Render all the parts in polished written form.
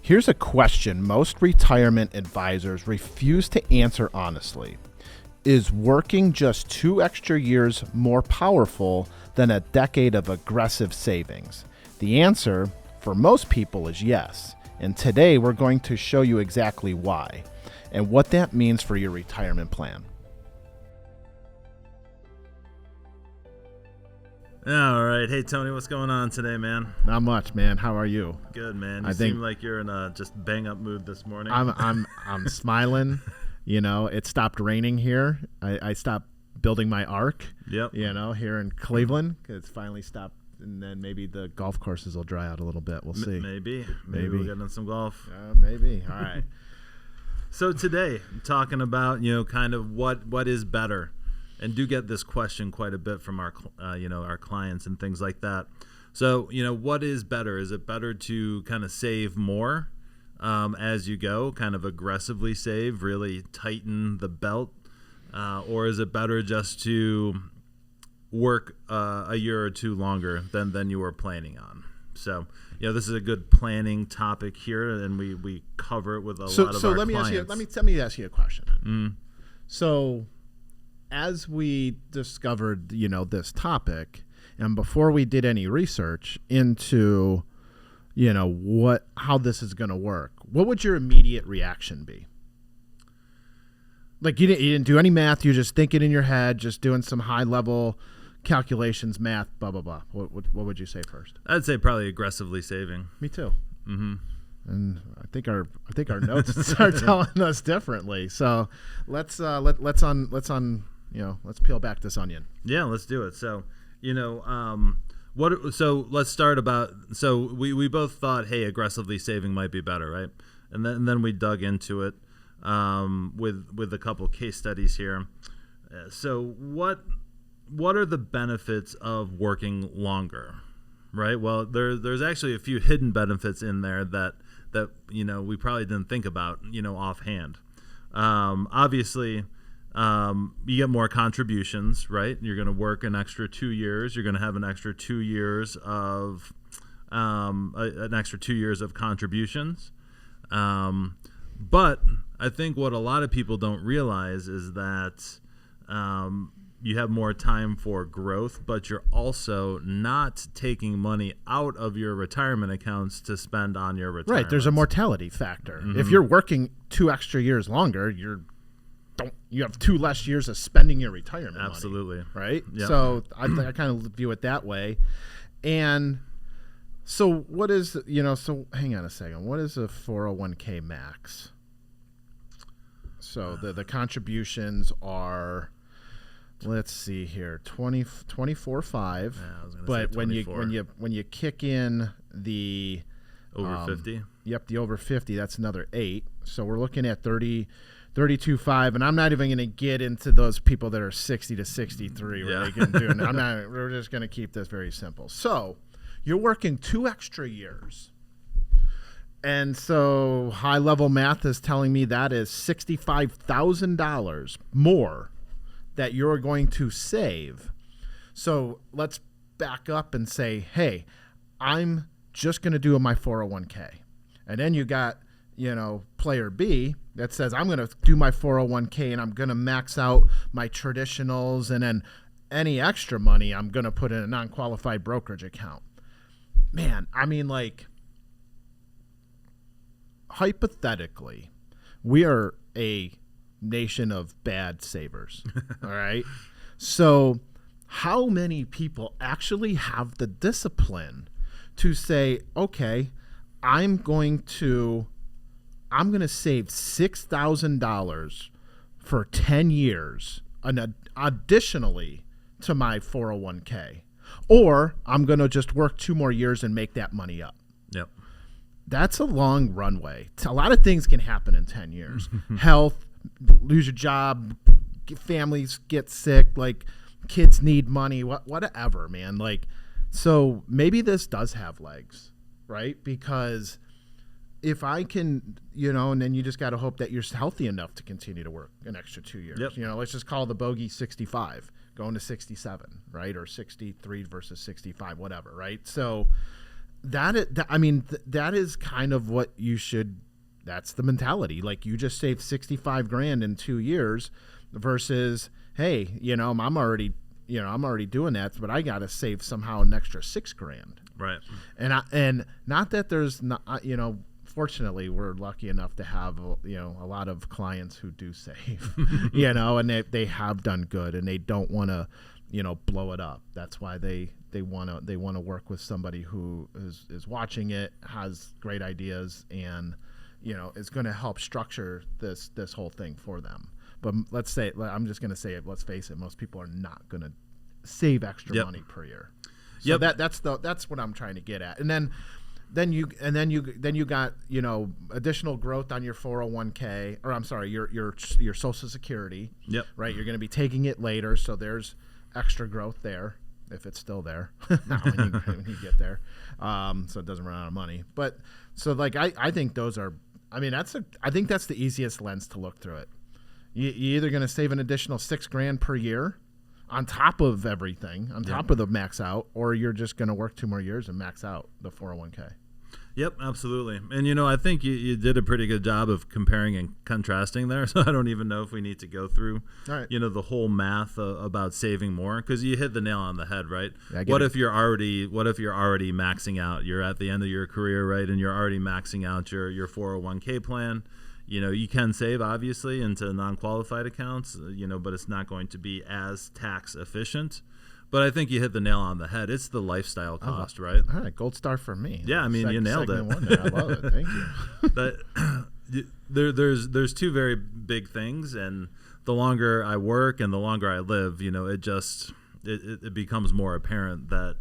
Here's a question most retirement advisors refuse to answer honestly. Is working just 2 extra years more powerful than a decade of aggressive savings? The answer for most people is yes. And today we're going to show you exactly why and what that means for your retirement plan. All right. Hey, Tony, what's going on today, man? Not much, man. How are you? Good, man. You seem like you're in a just bang-up mood this morning. I'm smiling. You know, it stopped raining here. I stopped building my ark. Yep. You know, here in Cleveland, it's finally stopped, and then maybe the golf courses will dry out a little bit. We'll see. Maybe we'll get in some golf. Maybe. All right. So today, I'm talking about kind of what is better. And do get this question quite a bit from our clients and things like that. So, what is better? Is it better to kind of save more as you go, kind of aggressively save, really tighten the belt? Or is it better just to work a year or two longer than you were planning on? So, this is a good planning topic here, and we cover it with a lot of our clients. So let me ask you a question. So, as we discovered, this topic, and before we did any research into, how this is going to work, what would your immediate reaction be? Like you didn't do any math. You're just thinking in your head, just doing some high level calculations, math, blah blah blah. What would you say first? I'd say probably aggressively saving. Me too. Mm-hmm. And I think our notes are telling us differently. So let's peel back this onion. Yeah, let's do it. So, let's start about. So we both thought, hey, aggressively saving might be better, right? And then we dug into it with a couple case studies here. So what are the benefits of working longer, right? Well, there's actually a few hidden benefits in there that we probably didn't think about, offhand. Obviously. You get more contributions, right? You're going to work an extra 2 years. You're going to have an extra 2 years of contributions. But I think what a lot of people don't realize is that you have more time for growth, but you're also not taking money out of your retirement accounts to spend on your retirement. Right. There's a mortality factor. Mm-hmm. If you're working 2 extra years longer, you have 2 less years of spending your retirement Absolutely. money, right? Yep. So I kind of view it that way. And so what is, so hang on a second. What is a 401k max? So the contributions are, let's see here, 24.5. Yeah, I was gonna but say 24. when you kick in the over 50. Yep, the over 50, that's another 8. So we're looking at 32.5, and I'm not even going to get into those people that are 60 to 63. Yeah. We're just going to keep this very simple. So you're working 2 extra years. And so high level math is telling me that is $65,000 more that you're going to save. So let's back up and say, hey, I'm just going to do my 401k. And then you got, player B that says, I'm going to do my 401k and I'm going to max out my traditionals, and then any extra money I'm going to put in a non-qualified brokerage account. Man, I mean, like, hypothetically, we are a nation of bad savers. All right. So how many people actually have the discipline to say, okay, I'm going to save $6,000 for 10 years additionally to my 401k, or I'm going to just work 2 more years and make that money up. Yep. That's a long runway. A lot of things can happen in 10 years. Health, lose your job, families get sick, like kids need money, whatever, man. Like, so maybe this does have legs, right? Because if I can, and then you just got to hope that you're healthy enough to continue to work an extra 2 years. Yep. Let's just call the bogey 65, going to 67, right? Or 63 versus 65, whatever, right? So that is kind of what you should. That's the mentality. Like, you just saved 65 grand in 2 years versus, hey, I'm already doing that, but I got to save somehow an extra 6 grand. Right. And not that there's not, fortunately we're lucky enough to have, a lot of clients who do save, and they have done good, and they don't want to, blow it up. That's why they want to work with somebody who is watching it, has great ideas, and is going to help structure this whole thing for them. But I'm just going to say it. Let's face it. Most people are not going to save extra money per year. So that's what I'm trying to get at. And then you got additional growth on your 401k, or I'm sorry, your Social Security. Yep. Right. You're going to be taking it later, so there's extra growth there if it's still there when you get there, so it doesn't run out of money. But so like I think those are. I think that's the easiest lens to look through it. You're either going to save an additional 6 grand per year on top of everything, on top of the max out, or you're just going to work 2 more years and max out the 401k. Yep, absolutely. And, I think you did a pretty good job of comparing and contrasting there. So I don't even know if we need to go through, the whole math about saving more, because you hit the nail on the head, right? What if you're already maxing out? You're at the end of your career, right? And you're already maxing out your 401k plan. You can save, obviously, into non-qualified accounts, but it's not going to be as tax efficient. But I think you hit the nail on the head. It's the lifestyle cost, right? All right, gold star for me. Yeah, you nailed it. I love it. Thank you. There's 2 very big things, and the longer I work and the longer I live, it becomes more apparent that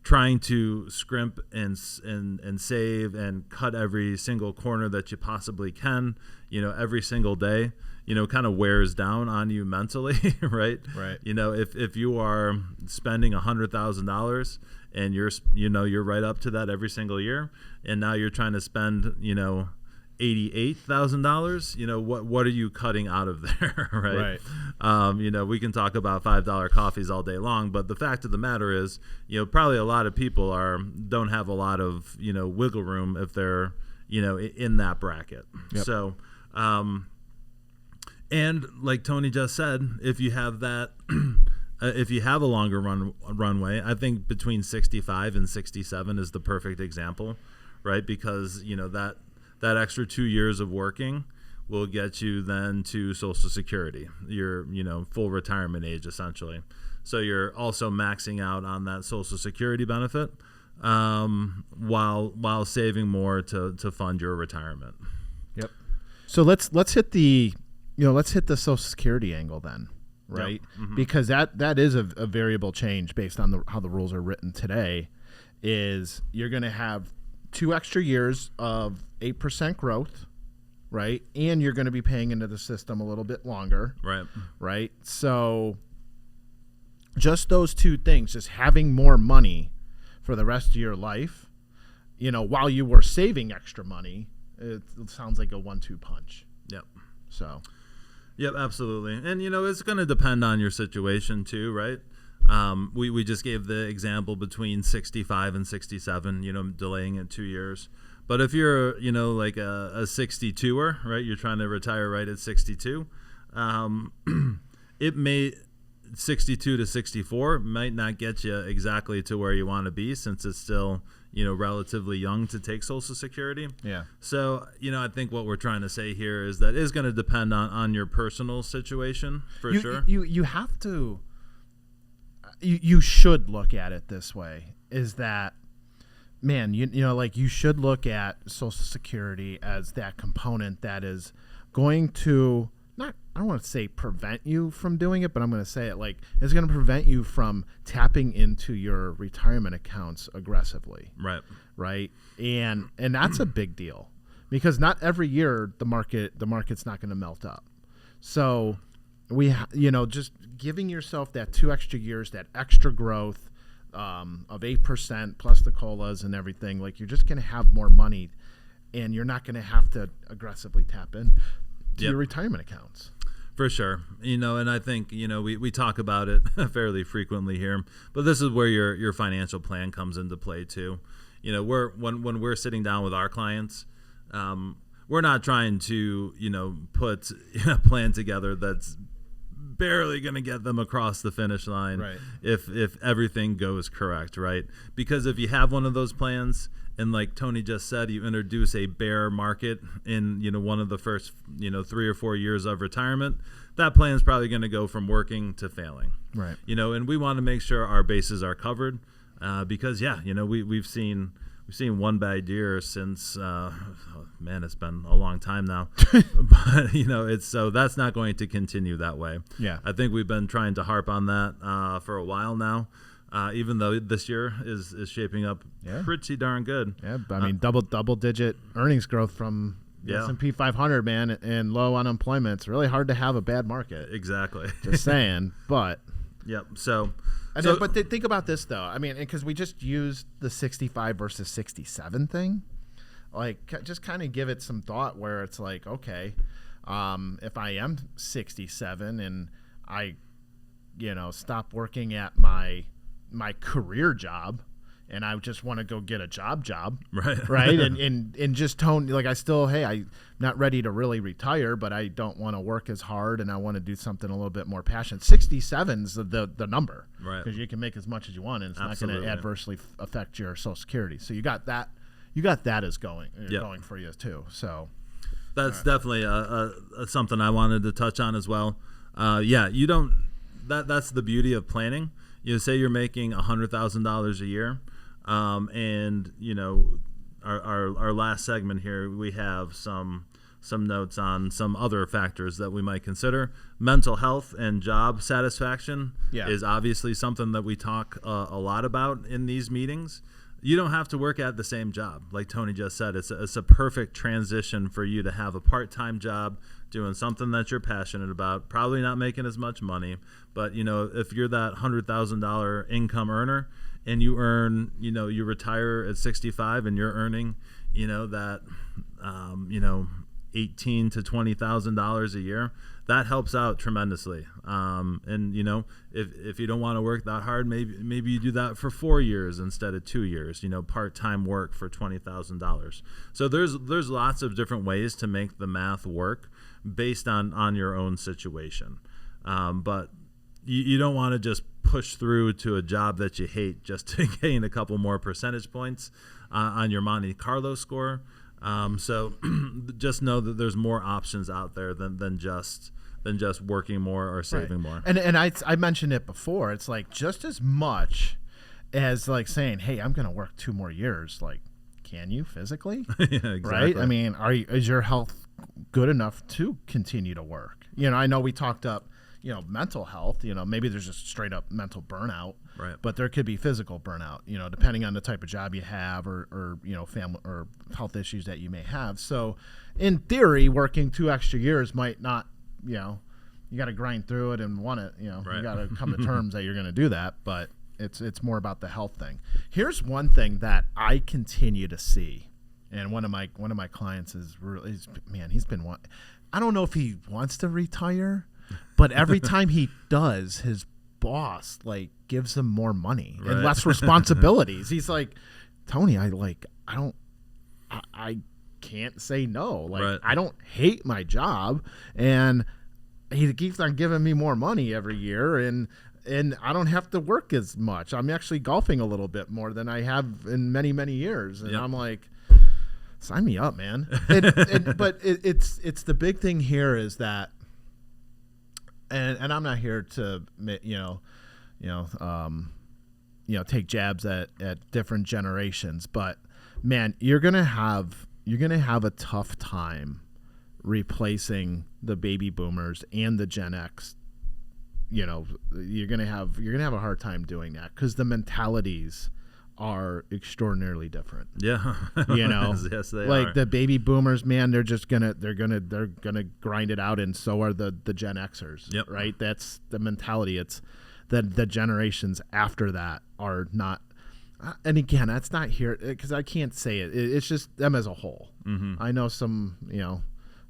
trying to scrimp and save and cut every single corner that you possibly can, every single day, kind of wears down on you mentally, right? Right. If you are spending $100,000 and you're right up to that every single year, and now you're trying to spend, $88,000, what are you cutting out of there, right? Right. We can talk about $5 coffees all day long, but the fact of the matter is, probably a lot of people don't have a lot of, wiggle room if they're, in that bracket. Yep. So, and like Tony just said, if you have that, if you have a longer runway, I think between 65 and 67 is the perfect example, right? Because, that extra 2 years of working will get you then to Social Security, your full retirement age essentially. So you're also maxing out on that Social Security benefit, while saving more to fund your retirement. Yep. So let's hit the Social Security angle then, right? Yep. Mm-hmm. Because that is a variable change based on how the rules are written today. Is you're going to have 2 extra years of 8% growth, right? And you're going to be paying into the system a little bit longer. Right. So just those 2 things, just having more money for the rest of your life, while you were saving extra money, it sounds like a 1-2 punch. Yep. So. Yep, absolutely. And, it's going to depend on your situation too, right? We just gave the example between 65 and 67, delaying it 2 years. But if you're, like a 62er, right, you're trying to retire right at 62, it may 62 to 64 might not get you exactly to where you want to be, since it's still, relatively young to take Social Security. Yeah. So, I think what we're trying to say here is that it's going to depend on your personal situation for sure. You have to. You should look at it this way, is that, man, you should look at Social Security as that component that is going to, I don't want to say prevent you from doing it, but I'm going to say it like it's going to prevent you from tapping into your retirement accounts aggressively. Right. And that's a big deal, because not every year the market's not going to melt up. So just giving yourself that 2 extra years, that extra growth of 8% plus the COLAs and everything, like you're just going to have more money, and you're not going to have to aggressively tap in to your retirement accounts. For sure. And I think, we talk about it fairly frequently here, but this is where your financial plan comes into play too. When we're sitting down with our clients, we're not trying to, put a plan together that's barely going to get them across the finish line, right, if everything goes correct, right? Because if you have one of those plans, and like Tony just said, you introduce a bear market in one of the first 3 or 4 years of retirement, that plan is probably going to go from working to failing, right? And we want to make sure our bases are covered, because we've seen one bad year since it's been a long time now, but it's so that's not going to continue that way. Yeah, I think we've been trying to harp on that for a while now. Even though this year is shaping up pretty darn good. Yeah, I mean, double digit earnings growth from the S&P 500, man, and low unemployment. It's really hard to have a bad market. Exactly. Just saying, but. Yep. So. But think about this, though. I mean, because we just used the 65 versus 67 thing. Like, just kind of give it some thought where it's like, okay, if I am 67 and I, stop working at my career job and I just want to go get a job, right? and just I'm not ready to really retire, but I don't want to work as hard and I want to do something a little bit more passionate. 67's the number, right? Because you can make as much as you want and it's Absolutely. not going to adversely affect your Social Security. So you got that as going for you too. So that's definitely something I wanted to touch on as well. You don't. That's the beauty of planning. Say you're making $100,000 a year, and our last segment here we have some notes on some other factors that we might consider. Mental health and job satisfaction is obviously something that we talk a lot about in these meetings. You don't have to work at the same job. Like Tony just said, it's a perfect transition for you to have a part-time job doing something that you're passionate about, probably not making as much money. But, if you're that $100,000 income earner and you earn, you retire at 65 and you're earning, that, $18,000 to $20,000 a year, that helps out tremendously. And if you don't want to work that hard, maybe you do that for 4 years instead of 2 years. Part-time work for $20,000. So there's lots of different ways to make the math work based on your own situation. But you don't want to just push through to a job that you hate just to gain a couple more percentage points on your Monte Carlo score. So just know that there's more options out there than just working more or saving more. And I mentioned it before. It's like just as much as like saying, hey, I'm going to work 2 more years. Like, can you physically? Yeah, exactly. Right? I mean, is your health good enough to continue to work? I know we talked up, mental health, maybe there's just straight up mental burnout, right? But there could be physical burnout, depending on the type of job you have or family or health issues that you may have. So in theory, working 2 extra years might not, you got to grind through it and want it, right. You got to come to terms that you're going to do that, but it's more about the health thing. Here's one thing that I continue to see. And one of my clients is really, he's been one. I don't know if he wants to retire, but every time he does, his boss gives him more money and less responsibilities. He's like, Tony, I can't say no. I don't hate my job, and he keeps on giving me more money every year, and I don't have to work as much. I'm actually golfing a little bit more than I have in many, many years, and I'm like, sign me up, man. But it's the big thing here is that, and I'm not here to take jabs at different generations, but man, you're gonna have a tough time replacing the baby boomers and the Gen X. You're gonna have a hard time doing that because the mentalities are extraordinarily different. Yeah. Yes, they are. The baby boomers, man, they're gonna grind it out, and so are the Gen Xers. Yep. Right? That's the mentality. It's the generations after that are not. And again, that's not here because I can't say it. It's just them as a whole. Mm-hmm. I know some,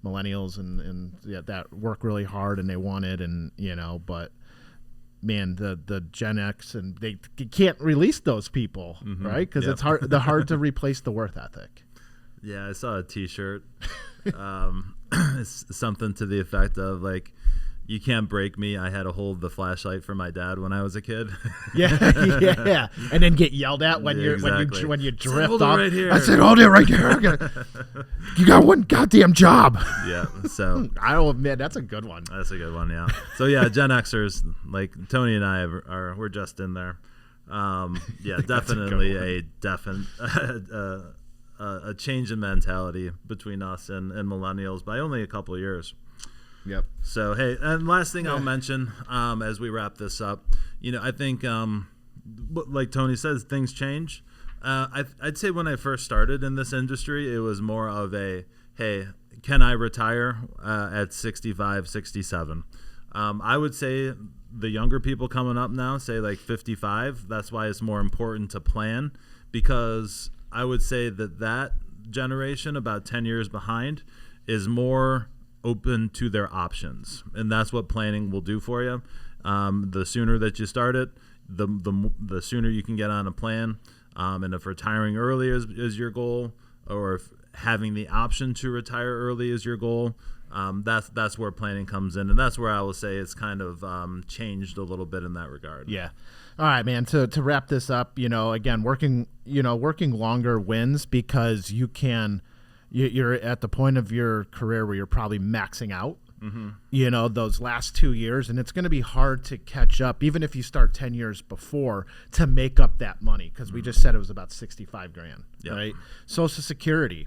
millennials and that work really hard and they want it, and but man, the Gen X, and they can't release those people, right? Because it's hard to replace the worth ethic. Yeah, I saw a T-shirt. It's something to the effect of like, "You can't break me. I had to hold the flashlight for my dad when I was a kid." yeah, and then get yelled at when Exactly. when you drift hold off. it right here. I said, "Hold it right here. You got one goddamn job." Yeah, so I'll admit that's a good one. that's a good one. Yeah. So yeah, Gen Xers, like Tony and I we're just in there. Yeah, definitely a change in mentality between us and millennials by only a couple of years. Yep. So, hey, and last thing I'll mention as we wrap this up, I think, like Tony says, things change. I'd say when I first started in this industry, it was more of a, hey, can I retire at 65, 67? I would say the younger people coming up now, say like 55, that's why it's more important to plan, because I would say that generation, about 10 years behind, is more open to their options, and that's what planning will do for you. The sooner that you start it, the sooner you can get on a plan. And if retiring early is your goal, or if having the option to retire early is your goal, that's where planning comes in, and that's where I will say it's kind of changed a little bit in that regard. Yeah. All right, man. To wrap this up, again, working longer wins, because you're at the point of your career where you're probably maxing out, those last 2 years, and it's going to be hard to catch up, even if you start 10 years before, to make up that money, because we just said it was about $65,000, right? Social Security,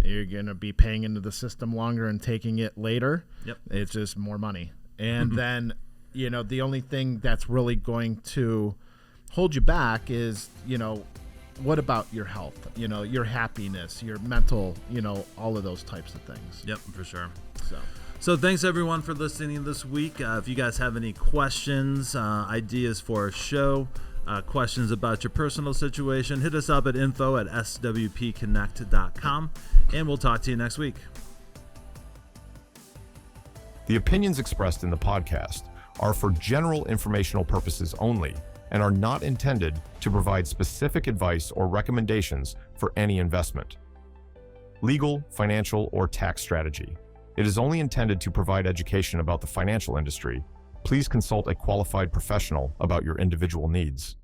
you're going to be paying into the system longer and taking it later. Yep. It's just more money. And then, the only thing that's really going to hold you back is, what about your health, your happiness, your mental, all of those types of things. Yep, for sure. So thanks everyone for listening this week. If you guys have any questions, ideas for a show, questions about your personal situation, hit us up at info@swpconnect.com, and we'll talk to you next week. The opinions expressed in the podcast are for general informational purposes only and are not intended to provide specific advice or recommendations for any investment, legal, financial, or tax strategy. It is only intended to provide education about the financial industry. Please consult a qualified professional about your individual needs.